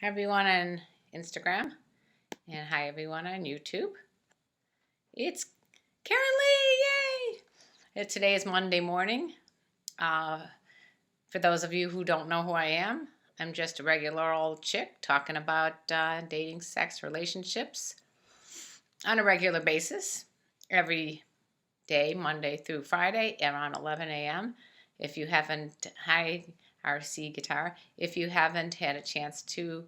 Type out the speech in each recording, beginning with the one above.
Hi everyone on Instagram and hi everyone on YouTube. It's KarenLee, yay! Today is Monday morning. Uh, for those of you who don't know who I am, I'm just a regular old chick talking about dating, sex, relationships on a regular basis every day, Monday through Friday, around 11 a.m. If you haven't, hi RC Guitar, if you haven't had a chance to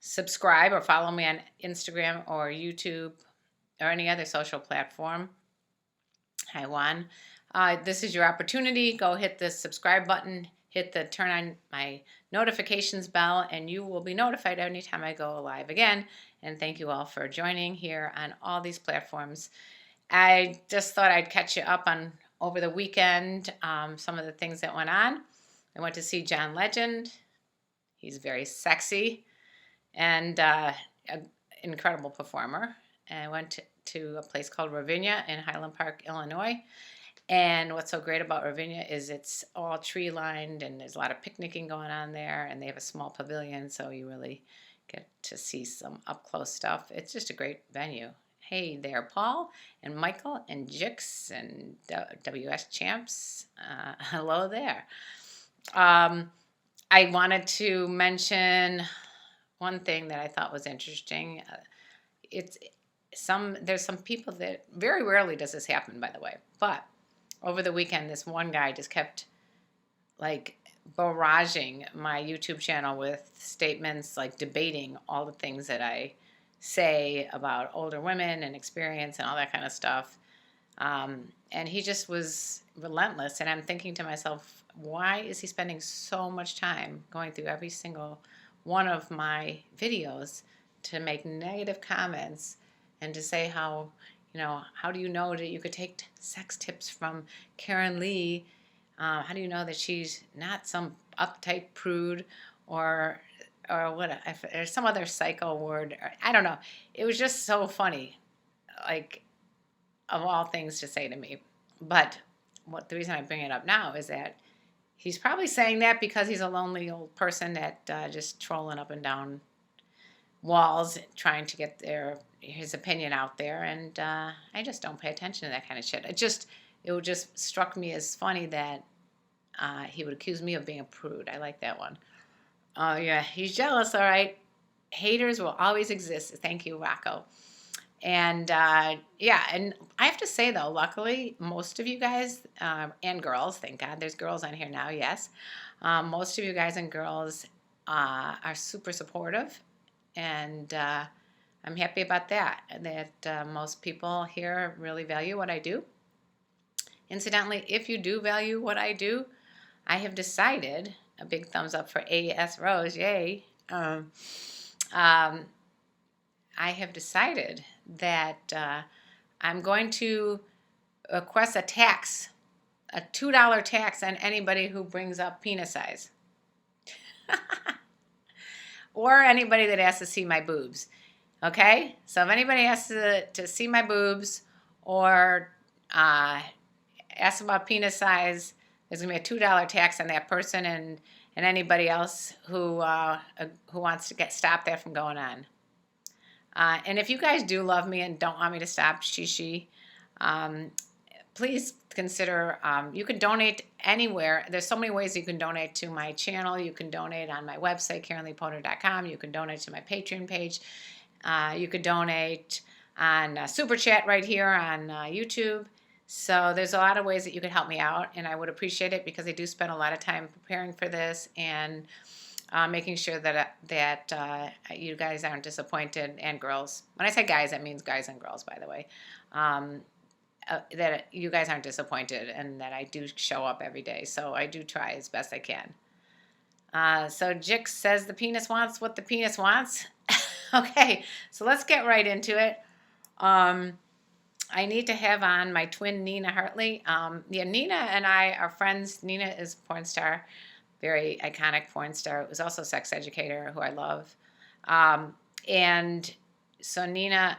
subscribe or follow me on Instagram or YouTube or any other social platform. Hi, Juan. This is your opportunity. Go hit the subscribe button, hit the turn on my notifications bell, and you will be notified anytime I go live again. And thank you all for joining here on all these platforms. I just thought I'd catch you up on over the weekend some of the things that went on. I went to see John Legend. He's very sexy and an incredible performer. And I went to a place called Ravinia in Highland Park, Illinois. And what's so great about Ravinia is it's all tree lined and there's a lot of picnicking going on there, and they have a small pavilion, so you really get to see some up close stuff. It's just a great venue. Hey there, Paul and Michael and Jix and WS Champs. Hello there. I wanted to mention one thing that I thought was interesting. There's some people that very rarely does this happen, by the way, but over the weekend this one guy just kept like barraging my YouTube channel with statements, like debating all the things that I say about older women and experience and all that kind of stuff. And he just was relentless, and I'm thinking to myself, why is he spending so much time going through every single one of my videos to make negative comments and to say how do you know that you could take sex tips from KarenLee? How do you know that she's not some uptight prude or what? If there's some other psycho word, or, I don't know. It was just so funny, like of all things to say to me. But the reason I bring it up now is that he's probably saying that because he's a lonely old person that just trolling up and down walls trying to get his opinion out there, and I just don't pay attention to that kind of shit. It just struck me as funny that he would accuse me of being a prude. I like that one. Oh yeah, he's jealous. All right, haters will always exist. Thank you, Rocco. And yeah, and I have to say though, luckily most of you guys and girls, thank God there's girls on here now. Yes, most of you guys and girls are super supportive, and I'm happy about that. That most people here really value what I do. Incidentally, if you do value what I do, I have decided, a big thumbs up for AS Rose, yay. I have decided that I'm going to request a tax, a $2 tax on anybody who brings up penis size. Or anybody that has to see my boobs. Okay? So if anybody has to see my boobs or ask about penis size, there's going to be a $2 tax on that person and anybody else who wants to stop that from going on. And if you guys do love me and don't want me to stop please consider, you can donate anywhere. There's so many ways you can donate to my channel. You can donate on my website, KarenLeePotter.com. You can donate to my Patreon page. You could donate on Super Chat right here on YouTube. So there's a lot of ways that you could help me out, and I would appreciate it because I do spend a lot of time preparing for this and making sure that you guys aren't disappointed, and girls. When I say guys, that means guys and girls, by the way. That you guys aren't disappointed and that I do show up every day. So I do try as best I can. So Jix says the penis wants what the penis wants. Okay, so let's get right into it. I need to have on my twin, Nina Hartley. Yeah, Nina and I are friends. Nina is a porn star, very iconic porn star. Was also a sex educator who I love. And so Nina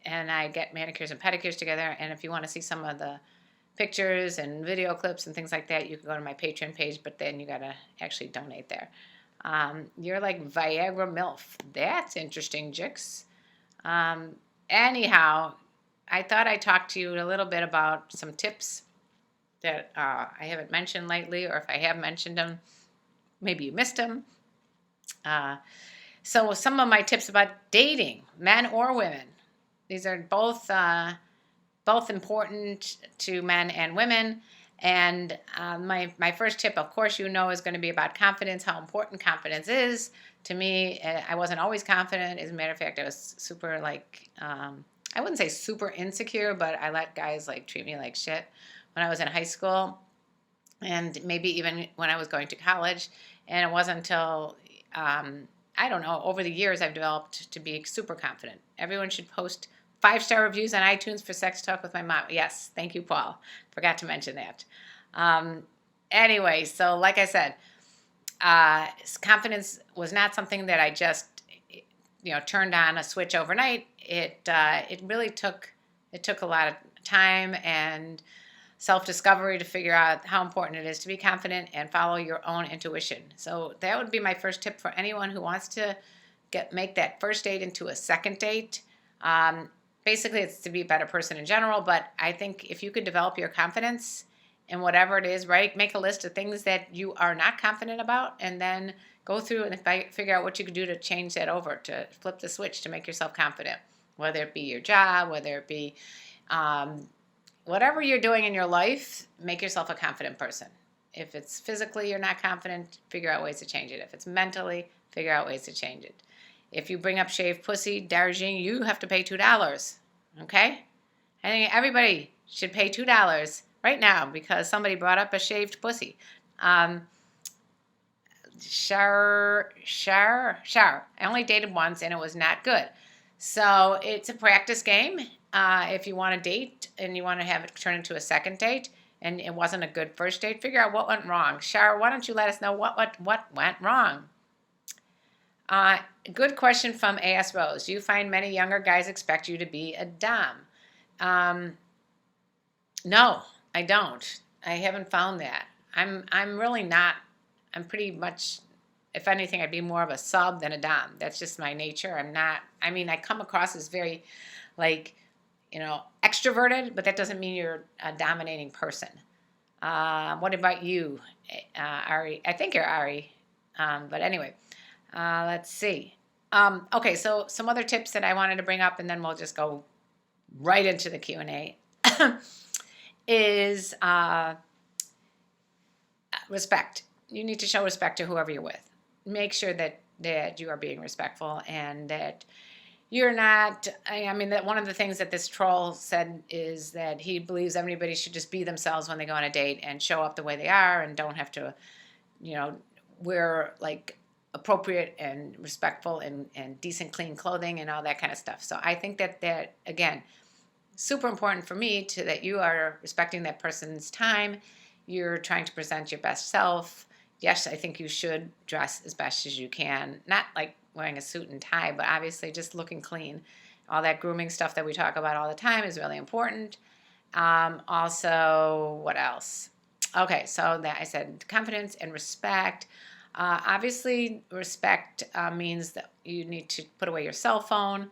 and I get manicures and pedicures together. And if you want to see some of the pictures and video clips and things like that, you can go to my Patreon page, but then you got to actually donate there. You're like Viagra MILF. That's interesting, Jix. Anyhow, I thought I'd talk to you a little bit about some tips that I haven't mentioned lately, or if I have mentioned them, maybe you missed them. So some of my tips about dating, men or women. These are both important to men and women. And my first tip, of course, is going to be about confidence, how important confidence is. To me, I wasn't always confident. As a matter of fact, I was super I wouldn't say super insecure, but I let guys treat me like shit when I was in high school and maybe even when I was going to college. And it wasn't until, I don't know, over the years I've developed to be super confident. Everyone should post 5-star reviews on iTunes for Sex Talk with My Mom. Yes, thank you, Paul. Forgot to mention that. Anyway, so like I said, confidence was not something that I just, turned on a switch overnight. It really took a lot of time and self-discovery to figure out how important it is to be confident and follow your own intuition. So that would be my first tip for anyone who wants to make that first date into a second date. Basically, it's to be a better person in general, but I think if you could develop your confidence in whatever it is, right, make a list of things that you are not confident about, and then go through and figure out what you could do to change that over, to flip the switch to make yourself confident, whether it be your job, whether it be whatever you're doing in your life, make yourself a confident person. If it's physically you're not confident, figure out ways to change it. If it's mentally, figure out ways to change it. If you bring up shaved pussy, Darjeeling, you have to pay $2. Okay? I think everybody should pay $2 right now because somebody brought up a shaved pussy. Shower. I only dated once and it was not good. So it's a practice game. If you want to date and you want to have it turn into a second date and it wasn't a good first date, figure out what went wrong. Shar, why don't you let us know what went wrong? Good question from AS Rose. Do you find many younger guys expect you to be a dom? No, I don't. I haven't found that. I'm really not. I'm pretty much, if anything, I'd be more of a sub than a dom. That's just my nature. I'm not. I mean, I come across as very, extroverted, but that doesn't mean you're a dominating person. What about you, Ari? I think you're Ari. But anyway, let's see. Okay, so some other tips that I wanted to bring up, and then we'll just go right into the Q&A, is respect. You need to show respect to whoever you're with. Make sure that you are being respectful and that you're not, that one of the things that this troll said is that he believes everybody should just be themselves when they go on a date and show up the way they are and don't have to, wear appropriate and respectful and decent, clean clothing and all that kind of stuff. So I think that again, super important for me that you are respecting that person's time. You're trying to present your best self. Yes, I think you should dress as best as you can. Not like wearing a suit and tie, but obviously just looking clean. All that grooming stuff that we talk about all the time is really important. Also, what else? Okay, so that I said confidence and respect. Obviously, respect means that you need to put away your cell phone.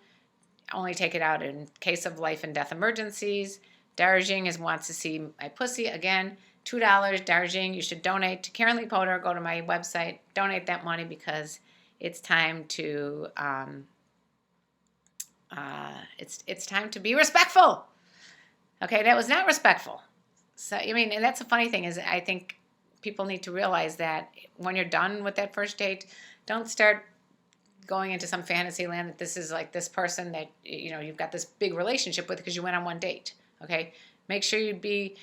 Only take it out in case of life and death emergencies. Darjeeling wants to see my pussy. Again, $2. Darjeeling, you should donate to KarenLee Potter. Go to my website. Donate that money because it's time to it's time to be respectful. Okay, that was not respectful. So and that's the funny thing is I think people need to realize that when you're done with that first date, don't start going into some fantasy land that this is like this person that you've got this big relationship with because you went on one date. Okay, make sure you be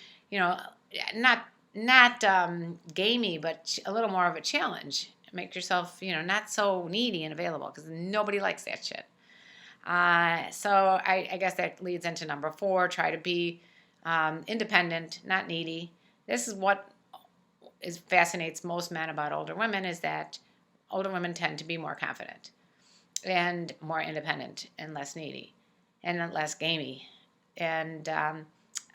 not gamey, but a little more of a challenge. Make yourself not so needy and available because nobody likes that shit. So I guess that leads into number 4. Try to be independent, not needy. This is what fascinates most men about older women is that older women tend to be more confident and more independent and less needy and less gamey. And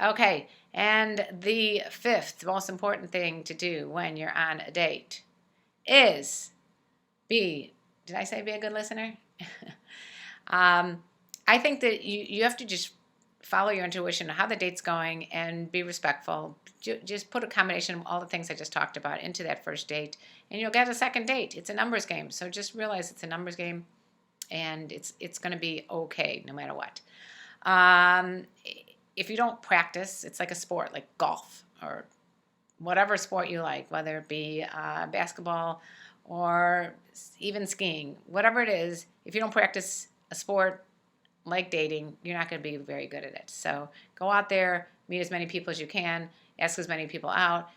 okay, and the 5th most important thing to do when you're on a date is Did I say be a good listener? I think that you have to just follow your intuition, how the date's going, and be respectful. Just put a combination of all the things I just talked about into that first date, and you'll get a second date. It's a numbers game, so just realize it's a numbers game, and it's going to be okay no matter what. If you don't practice, it's like a sport, like golf or whatever sport you like, whether it be basketball or even skiing, whatever it is. If you don't practice a sport like dating, you're not going to be very good at it. So go out there, meet as many people as you can, ask as many people out.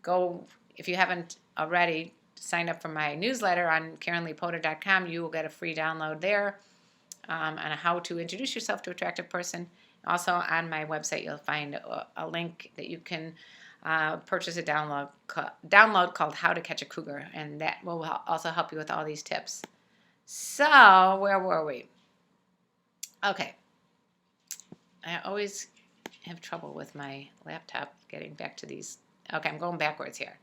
Go, if you haven't already, sign up for my newsletter on KarenLeePotter.com. You will get a free download there on how to introduce yourself to an attractive person. Also on my website, you'll find a link that you can purchase a download called How to Catch a Cougar, and that will also help you with all these tips. So where were we? Okay. I always have trouble with my laptop getting back to these. Okay, I'm going backwards here.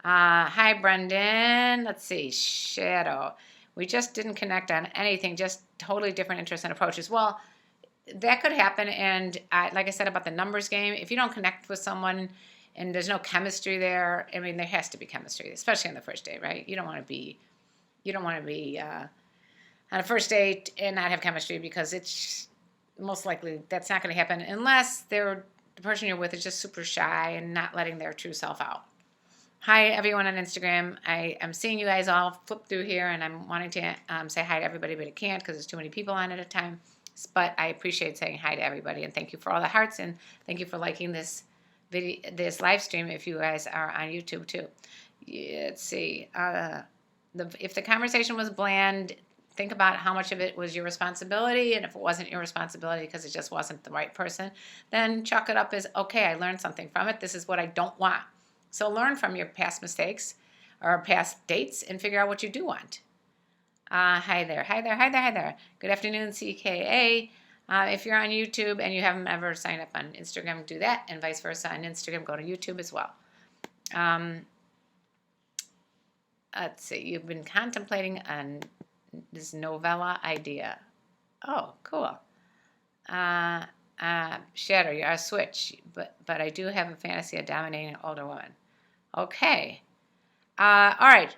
Hi, Brendan. Let's see. Shadow. We just didn't connect on anything, just totally different interests and approaches. Well, that could happen, and like I said about the numbers game, if you don't connect with someone and there's no chemistry there, I mean, there has to be chemistry, especially on the first date, right? You don't want to be on a first date and not have chemistry, because it's most likely that's not going to happen unless the person you're with is just super shy and not letting their true self out. Hi, everyone on Instagram. I am seeing you guys all flip through here, and I'm wanting to say hi to everybody, but I can't because there's too many people on at a time. But I appreciate saying hi to everybody, and thank you for all the hearts, and thank you for liking this video, this live stream if you guys are on YouTube too. Let's see. If the conversation was bland, think about how much of it was your responsibility, and if it wasn't your responsibility because it just wasn't the right person, then chalk it up as, okay, I learned something from it. This is what I don't want. So learn from your past mistakes or past dates and figure out what you do want. Hi there. Good afternoon, CKA. If you're on YouTube and you haven't ever signed up on Instagram, do that, and vice versa. On Instagram, go to YouTube as well. Let's see. You've been contemplating on this novella idea. Oh, cool. Shadow, you're a switch, but I do have a fantasy of dominating an older woman. Okay. All right.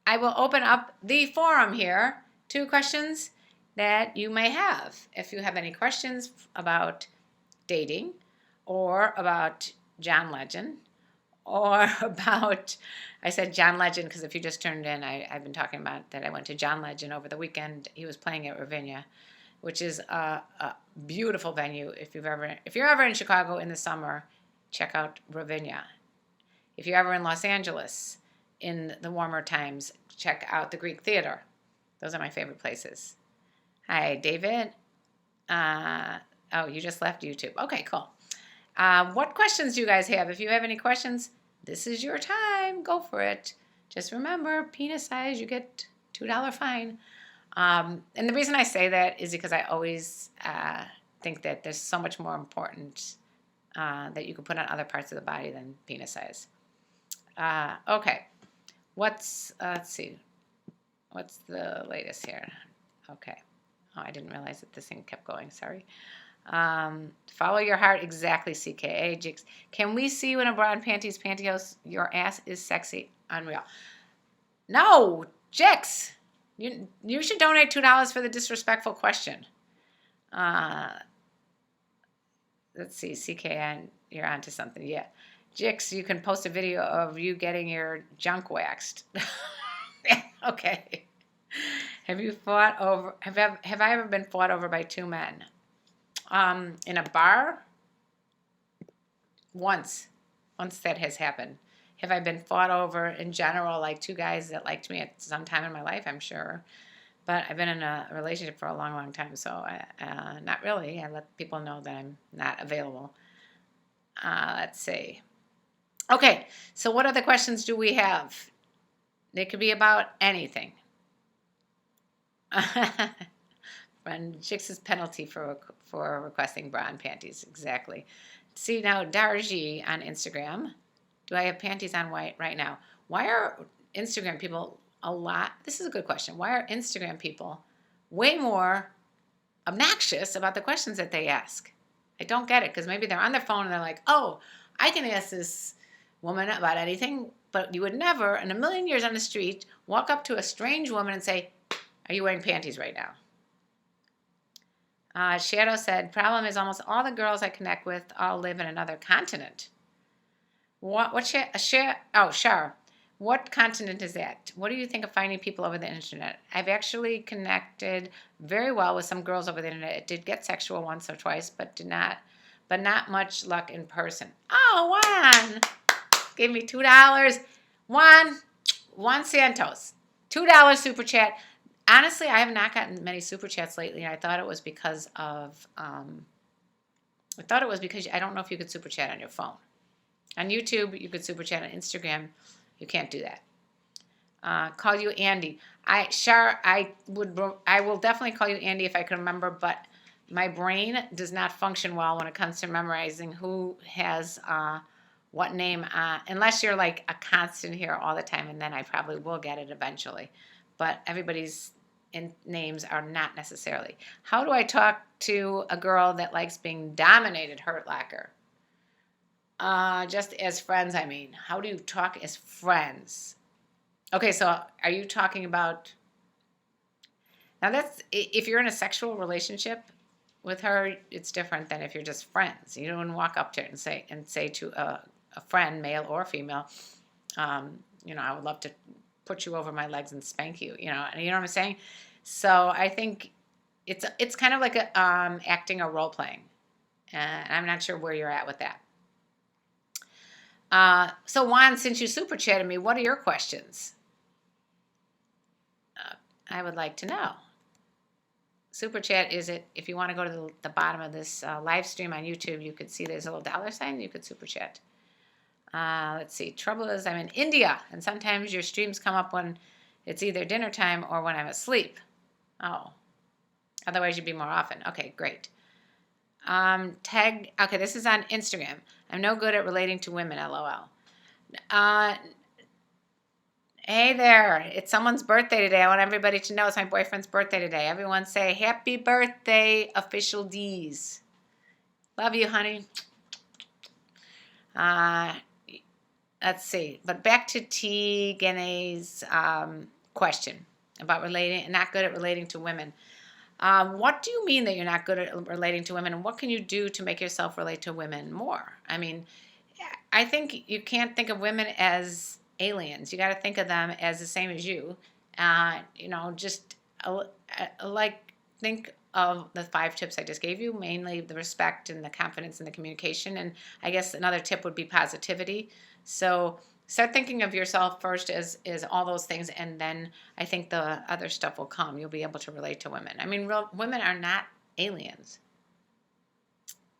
I will open up the forum here to questions that you may have. If you have any questions about dating, or about John Legend, or about, I said John Legend because if you just turned in, I've been talking about that I went to John Legend over the weekend. He was playing at Ravinia, which is a beautiful venue. If you're ever in Chicago in the summer, check out Ravinia. If you're ever in Los Angeles in the warmer times, check out the Greek Theater. Those are my favorite places. Hi, David. Oh, you just left YouTube. Okay, cool. What questions do you guys have? If you have any questions, this is your time. Go for it. Just remember, penis size, you get $2 fine. And the reason I say that is because I always think that there's so much more important that you can put on other parts of the body than penis size. Okay. Let's see. What's the latest here? Okay. Oh, I didn't realize that this thing kept going. Sorry. Follow your heart. Exactly, CKA. Jigs. Can we see you in a bra and pantyhose? Your ass is sexy. Unreal. No, Jix. You should donate $2 for the disrespectful question. Let's see, CKN, you're onto something. Yeah. Jix, you can post a video of you getting your junk waxed. Okay. Have I ever been fought over by two men? In a bar? Once that has happened. Have I been fought over in general, like two guys that liked me at some time in my life? I'm sure. But I've been in a relationship for a long, long time, so not really. I let people know that I'm not available. Let's see. Okay, so what other questions do we have? They could be about anything. Friend, Jix's penalty for requesting bra and panties. Exactly. See now, Darji on Instagram. Do I have panties on right now? Why are Instagram people a lot? This is a good question. Why are Instagram people way more obnoxious about the questions that they ask? I don't get it, because maybe they're on their phone and they're like, oh, I can ask this woman about anything, but you would never in a million years on the street walk up to a strange woman and say, are you wearing panties right now? Shadow said, problem is almost all the girls I connect with all live in another continent. Shar, what continent is that? What do you think of finding people over the internet? I've actually connected very well with some girls over the internet. It did get sexual once or twice, but not much luck in person. Oh, Juan gave me $2. Juan Santos, $2 super chat. Honestly, I have not gotten many super chats lately, and I thought it was because I don't know if you could super chat on your phone. On YouTube, you could super chat. On Instagram, you can't do that. Call you Andy. I will definitely call you Andy if I can remember, but my brain does not function well when it comes to memorizing who has what name, unless you're like a constant here all the time, and then I probably will get it eventually. But everybody's names are not necessarily. How do I talk to a girl that likes being dominated, Hurt Locker? Just as friends, I mean. How do you talk as friends? Okay, so are you talking about... Now that's... If you're in a sexual relationship with her, it's different than if you're just friends. You don't walk up to her and say to a friend, male or female, I would love to put you over my legs and spank you, you know what I'm saying? So I think it's kind of like acting or role playing. And I'm not sure where you're at with that. So Juan, since you super chatted me, what are your questions? I would like to know. Super chat is it, if you want to go to the bottom of this live stream on YouTube, you could see there's a little $sign, you could super chat. Let's see. Trouble is I'm in India, and sometimes your streams come up when it's either dinner time or when I'm asleep. Oh. Otherwise, you'd be more often. Okay, great. Okay, this is on Instagram. I'm no good at relating to women, LOL. Hey there. It's someone's birthday today. I want everybody to know it's my boyfriend's birthday today. Everyone say, happy birthday, Official D's. Love you, honey. Let's see. But back to T. Gane's question about not good at relating to women. What do you mean that you're not good at relating to women, and what can you do to make yourself relate to women more? I mean, I think you can't think of women as aliens. You got to think of them as the same as you. Think of the 5 tips I just gave you, mainly the respect and the confidence and the communication. And I guess another tip would be positivity. So start thinking of yourself first as all those things, and then I think the other stuff will come. You'll be able to relate to women. I mean, women are not aliens.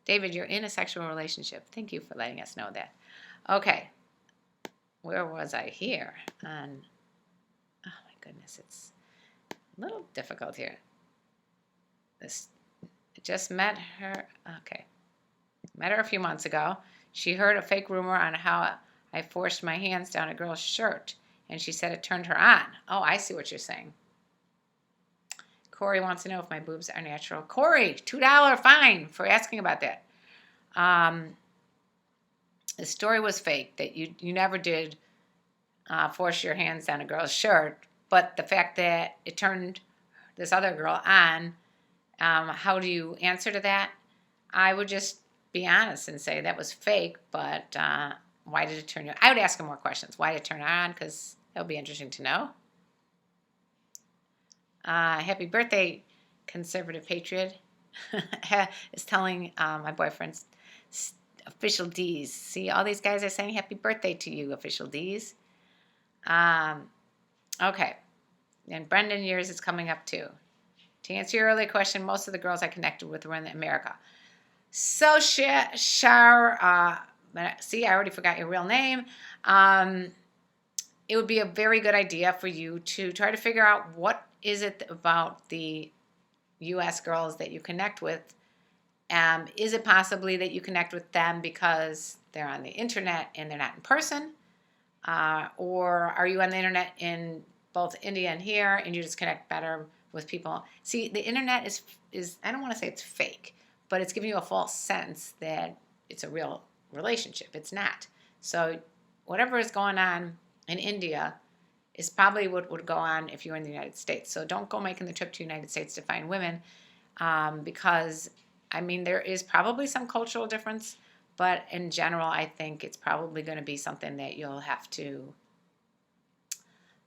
David, you're in a sexual relationship. Thank you for letting us know that. Okay. Where was I here? Oh, my goodness. It's a little difficult here. Just met her. Okay. Met her a few months ago. She heard a fake rumor on how I forced my hands down a girl's shirt, and she said it turned her on. Oh, I see what you're saying. Corey wants to know if my boobs are natural. Corey, $2 fine for asking about that. The story was fake, that you never did force your hands down a girl's shirt, but the fact that it turned this other girl on, how do you answer to that? I would just be honest and say that was fake, but why did it turn you on? I would ask him more questions. Why did it turn on? Because that would be interesting to know. Happy birthday, conservative patriot, is telling my boyfriend's Official D's. See, all these guys are saying happy birthday to you, Official D's. Okay. And Brendan, yours is coming up too. To answer your earlier question, most of the girls I connected with were in America. So, Shar, see, I already forgot your real name. It would be a very good idea for you to try to figure out what is it about the U.S. girls that you connect with. Is it possibly that you connect with them because they're on the internet and they're not in person? Or are you on the internet and both India and here, and you just connect better with people. See, the internet is I don't want to say it's fake, but it's giving you a false sense that it's a real relationship. It's not. So whatever is going on in India is probably what would go on if you were in the United States. So don't go making the trip to the United States to find women, because, I mean, there is probably some cultural difference, but in general, I think it's probably going to be something that you'll have to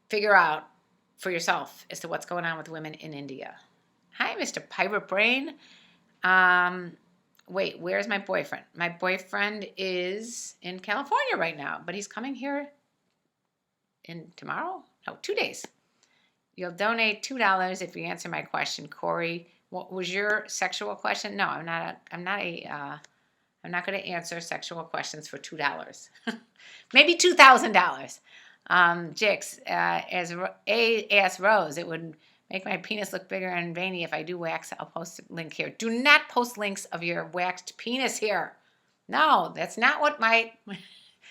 figure out for yourself as to what's going on with women in India. Hi, Mr. Pirate Brain. Wait, where's my boyfriend? My boyfriend is in California right now, but he's coming here in tomorrow? No, 2 days. You'll donate $2 if you answer my question, Corey. What was your sexual question? No, I'm not going to answer sexual questions for $2. Maybe $2,000. Jix, as asked Rose, it would make my penis look bigger and veiny if I do wax. I'll post a link here. Do not post links of your waxed penis here. No, that's not what my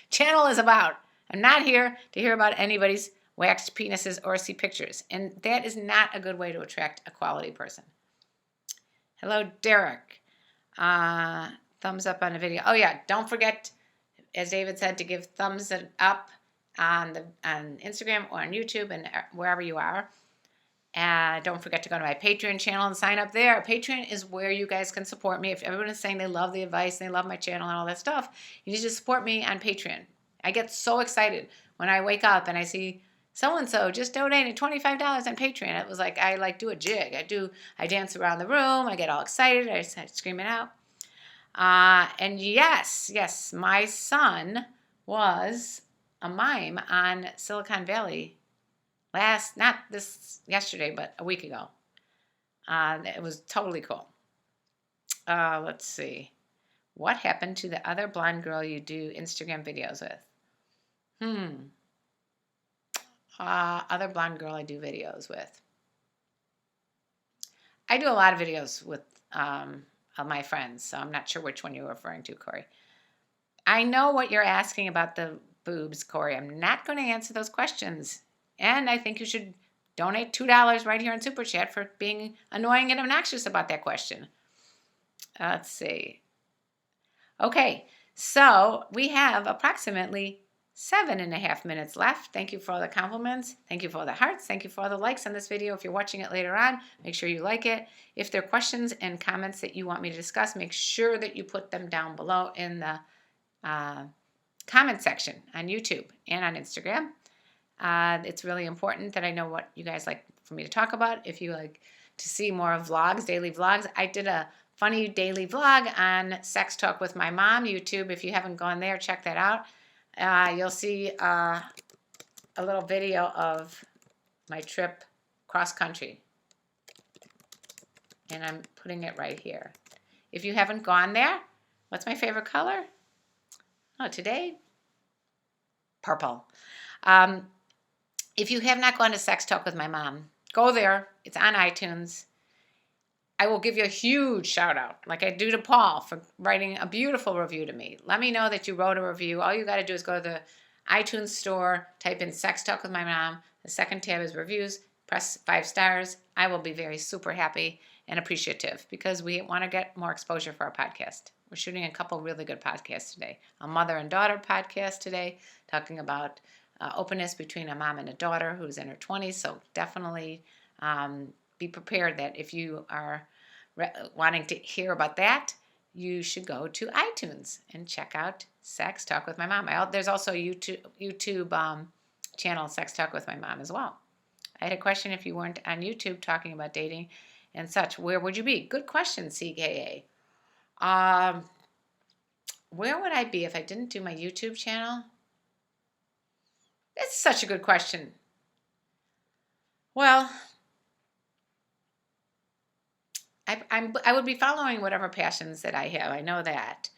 channel is about. I'm not here to hear about anybody's waxed penises or see pictures. And that is not a good way to attract a quality person. Hello, Derek. Thumbs up on the video. Oh, yeah, don't forget, as David said, to give thumbs up on Instagram or on YouTube and wherever you are. Don't forget to go to my Patreon channel and sign up there. Patreon is where you guys can support me. If everyone is saying they love the advice, they love my channel and all that stuff, you need to support me on Patreon. I get so excited when I wake up and I see so-and-so just donated $25 on Patreon. It was like I do a jig. I dance around the room. I get all excited. I start screaming out. And yes, my son was a mime on Silicon Valley not yesterday, but a week ago. It was totally cool. Let's see. What happened to the other blonde girl you do Instagram videos with? Other blonde girl I do videos with. I do a lot of videos with my friends, so I'm not sure which one you're referring to, Corey. I know what you're asking about the boobs, Corey. I'm not going to answer those questions. And I think you should donate $2 right here on Super Chat for being annoying and obnoxious about that question. Let's see. Okay, so we have approximately 7.5 minutes left. Thank you for all the compliments. Thank you for all the hearts. Thank you for all the likes on this video. If you're watching it later on, make sure you like it. If there are questions and comments that you want me to discuss, make sure that you put them down below in the comment section on YouTube and on Instagram. It's really important that I know what you guys like for me to talk about. If you like to see more vlogs, daily vlogs, I did a funny daily vlog on Sex Talk with My Mom YouTube. If you haven't gone there, check that out. You'll see a little video of my trip cross country. And I'm putting it right here. If you haven't gone there, what's my favorite color? Oh, today? Purple. If you have not gone to Sex Talk with My Mom, go there. It's on iTunes. I will give you a huge shout out, like I do to Paul, for writing a beautiful review to me. Let me know that you wrote a review. All you got to do is go to the iTunes store, type in Sex Talk with My Mom. The second tab is reviews. Press 5 stars. I will be very super happy and appreciative because we want to get more exposure for our podcast. We're shooting a couple really good podcasts today. A mother and daughter podcast today, talking about openness between a mom and a daughter who's in her 20s. So definitely be prepared that if you are wanting to hear about that, you should go to iTunes and check out Sex Talk with My Mom. There's also a YouTube channel, Sex Talk with My Mom, as well. I had a question: if you weren't on YouTube talking about dating and such, where would you be? Good question, CKA. Where would I be if I didn't do my YouTube channel? That's such a good question. Well, I would be following whatever passions that I have. I know that.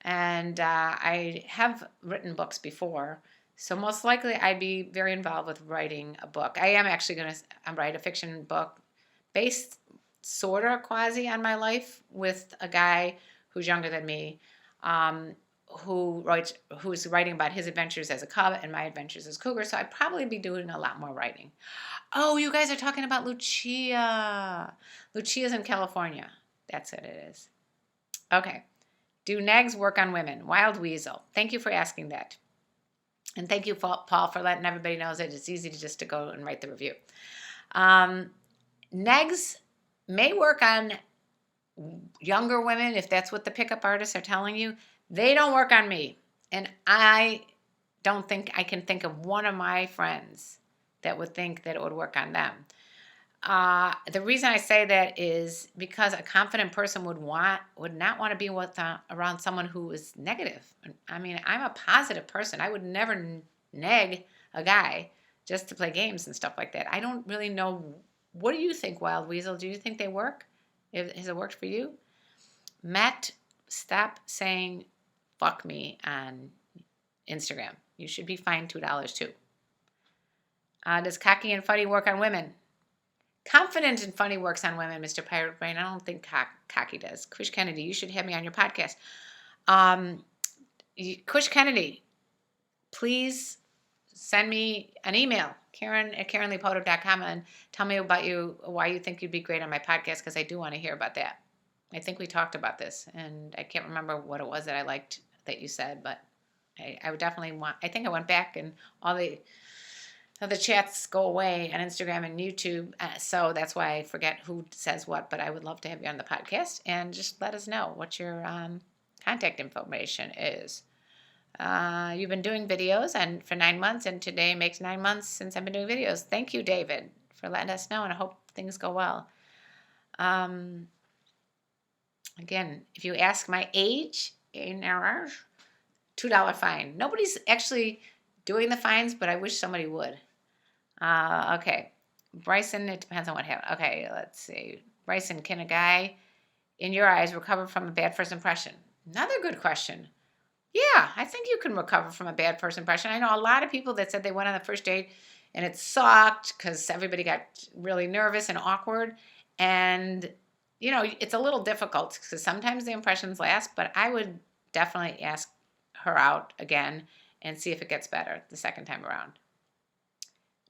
And I have written books before. So most likely I'd be very involved with writing a book. I am actually going to write a fiction book based sort of quasi on my life with a guy who's younger than me, who's writing about his adventures as a cub and my adventures as cougar. So I'd probably be doing a lot more writing. Oh, you guys are talking about Lucia. Lucia's in California. That's what it is. Okay. Do negs work on women? Wild Weasel. Thank you for asking that. And thank you, Paul, for letting everybody know that it's easy to go and write the review. Negs may work on younger women if that's what the pickup artists are telling you. They don't work on me. And I don't think I can think of one of my friends that would think that it would work on them. The reason I say that is because a confident person would not want to be around someone who is negative. I mean, I'm a positive person. I would never neg a guy just to play games and stuff like that. I don't really know. What do you think, Wild Weasel? Do you think they work? Has it worked for you? Matt, stop saying fuck me on Instagram. You should be fined $2 too. Does cocky and funny work on women? Confident and funny works on women, Mr. Pirate Brain. I don't think cocky does. Kush Kennedy, you should have me on your podcast. Kush Kennedy, please send me an email, Karen@KarenLeePotter.com, and tell me about why you think you'd be great on my podcast, because I do want to hear about that. I think we talked about this, and I can't remember what it was that I liked that you said, but I would definitely I think I went back and all the chats go away on Instagram and YouTube, so that's why I forget who says what, but I would love to have you on the podcast, and just let us know what your contact information is. You've been doing videos and for 9 months, and today makes 9 months since I've been doing videos. Thank you, David, for letting us know, and I hope things go well. Again, if you ask my age, $2 fine. Nobody's actually doing the fines, but I wish somebody would. Okay. Bryson, it depends on what happened. Okay, let's see. Bryson, can a guy, in your eyes, recover from a bad first impression? Another good question. Yeah, I think you can recover from a bad first impression. I know a lot of people that said they went on the first date and it sucked because everybody got really nervous and awkward. And, it's a little difficult because sometimes the impressions last, but I would definitely ask her out again and see if it gets better the second time around.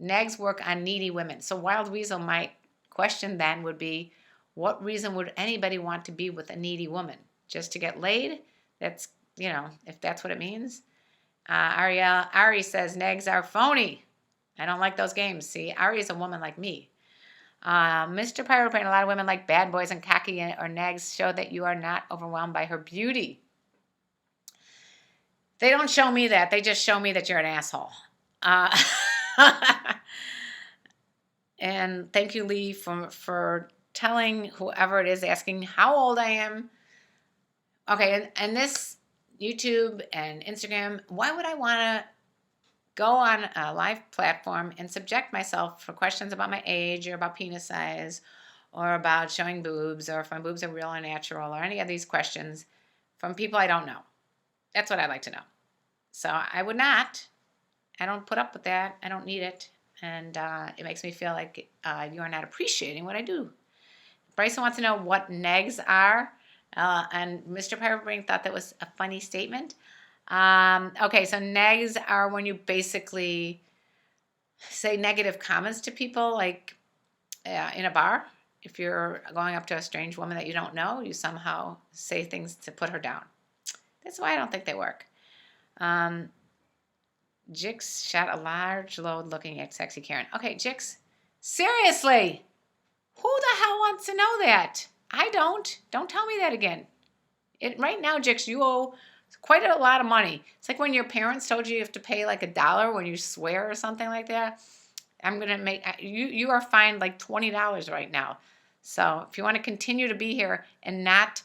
Negs work on needy women. So Wild Weasel, my question then would be, what reason would anybody want to be with a needy woman? Just to get laid? That's, if that's what it means. Ari says, negs are phony. I don't like those games. See, Ari is a woman like me. Mr. Pirate Brain, a lot of women like bad boys, and cocky or negs show that you are not overwhelmed by her beauty. They don't show me that. They just show me that you're an asshole. And thank you, Lee, for telling whoever it is asking how old I am. Okay, and this YouTube and Instagram, why would I want to go on a live platform and subject myself for questions about my age or about penis size or about showing boobs or if my boobs are real or natural or any of these questions from people I don't know? That's what I'd like to know. So I would not. I don't put up with that. I don't need it. And it makes me feel like you are not appreciating what I do. Bryson wants to know what negs are. And Mr. Pirate Brain thought that was a funny statement. Okay, so negs are when you basically say negative comments to people, like in a bar. If you're going up to a strange woman that you don't know, you somehow say things to put her down. That's why I don't think they work. Jix shot a large load looking at sexy Karen. Okay, Jix, seriously, who the hell wants to know that? I don't. Don't tell me that again. Right now, Jix, you owe quite a lot of money. It's like when your parents told you have to pay like $1 when you swear or something like that. I'm going to make, you are fined like $20 right now. So if you want to continue to be here and not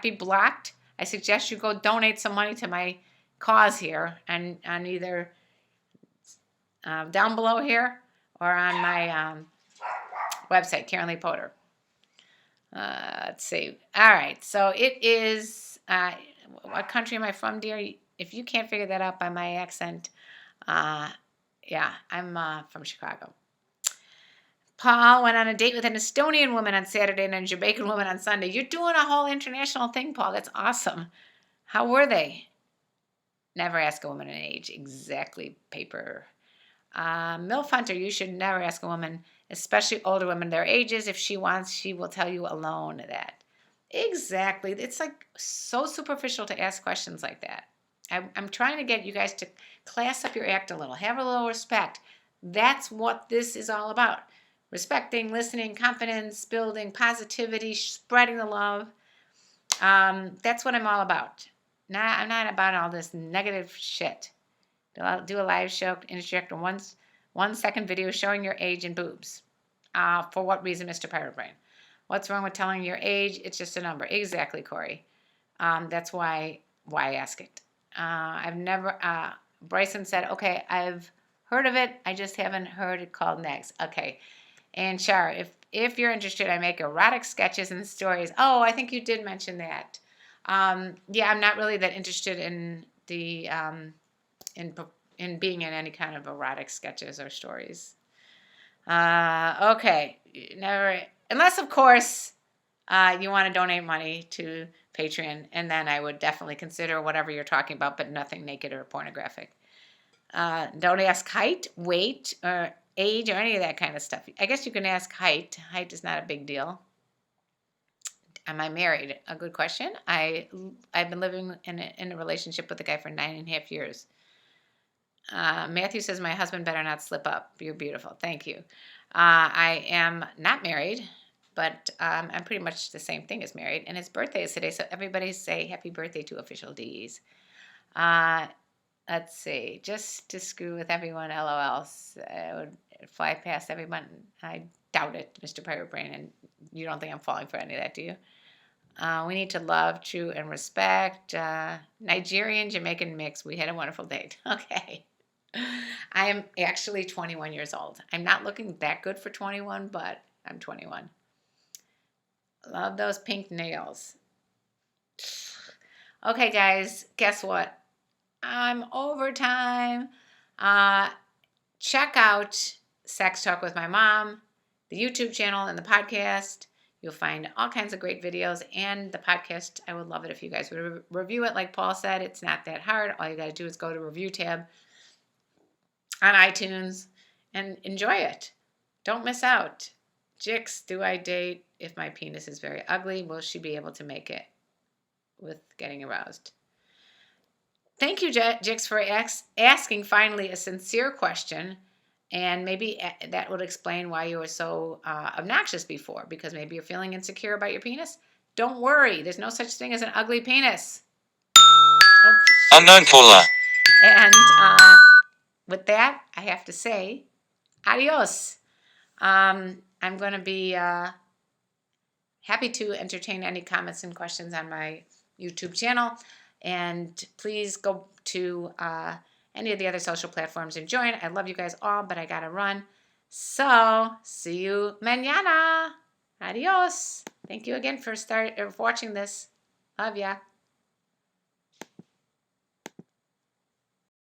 be blocked, I suggest you go donate some money to my cause here and on either down below here or on my website, KarenLee Potter. Let's see. All right. So it is, what country am I from, dear? If you can't figure that out by my accent, yeah, I'm from Chicago. Paul went on a date with an Estonian woman on Saturday and a Jamaican woman on Sunday. You're doing a whole international thing, Paul. That's awesome. How were they? Never ask a woman an age. Exactly, paper. MILF Hunter, you should never ask a woman, especially older women, their ages. If she wants, she will tell you alone that. Exactly. It's like so superficial to ask questions like that. I'm trying to get you guys to class up your act a little. Have a little respect. That's what this is all about. Respecting, listening, confidence, building, positivity, spreading the love. That's what I'm all about. I'm not about all this negative shit. Do a live show, interject a 1 second video showing your age and boobs. For what reason, Mr. Pirate Brain? What's wrong with telling your age? It's just a number. Exactly, Corey. That's why ask it. I've never, Bryson said, okay, I've heard of it. I just haven't heard it called next. Okay. And Char, if you're interested, I make erotic sketches and stories. Oh, I think you did mention that. Yeah, I'm not really that interested in the, in being in any kind of erotic sketches or stories. Okay. Never, unless of course, you want to donate money to Patreon, and then I would definitely consider whatever you're talking about, but nothing naked or pornographic. Don't ask height, weight, or age, or any of that kind of stuff. I guess you can ask height. Height is not a big deal. Am I married? A good question. I've been living in a relationship with a guy for 9.5 years. Matthew says, my husband better not slip up. You're beautiful. Thank you. I am not married, but I'm pretty much the same thing as married. And his birthday is today, so everybody say happy birthday to Official D's. Let's see. Just to screw with everyone, LOL. I would fly past everyone. I doubt it, Mr. Pirate Brain, and you don't think I'm falling for any of that, do you? We need to love, true, and respect. Nigerian, Jamaican mix. We had a wonderful date. Okay. I am actually 21 years old. I'm not looking that good for 21, but I'm 21. Love those pink nails. Okay, guys, guess what? I'm overtime. Check out Sex Talk with My Mom, the YouTube channel, and the podcast. You'll find all kinds of great videos and the podcast. I would love it if you guys would review it. Like Paul said, it's not that hard. All you got to do is go to review tab on iTunes and enjoy it. Don't miss out. Jix, do I date if my penis is very ugly? Will she be able to make it with getting aroused? Thank you, Jix, for asking finally a sincere question. And maybe that would explain why you were so obnoxious before, because maybe you're feeling insecure about your penis. Don't worry. There's no such thing as an ugly penis. Oh, unknown caller. And with that, I have to say adios. I'm going to be happy to entertain any comments and questions on my YouTube channel. And please go to any of the other social platforms and join. I love you guys all, but I got to run. So, see you mañana. Adios. Thank you again for watching this. Love ya.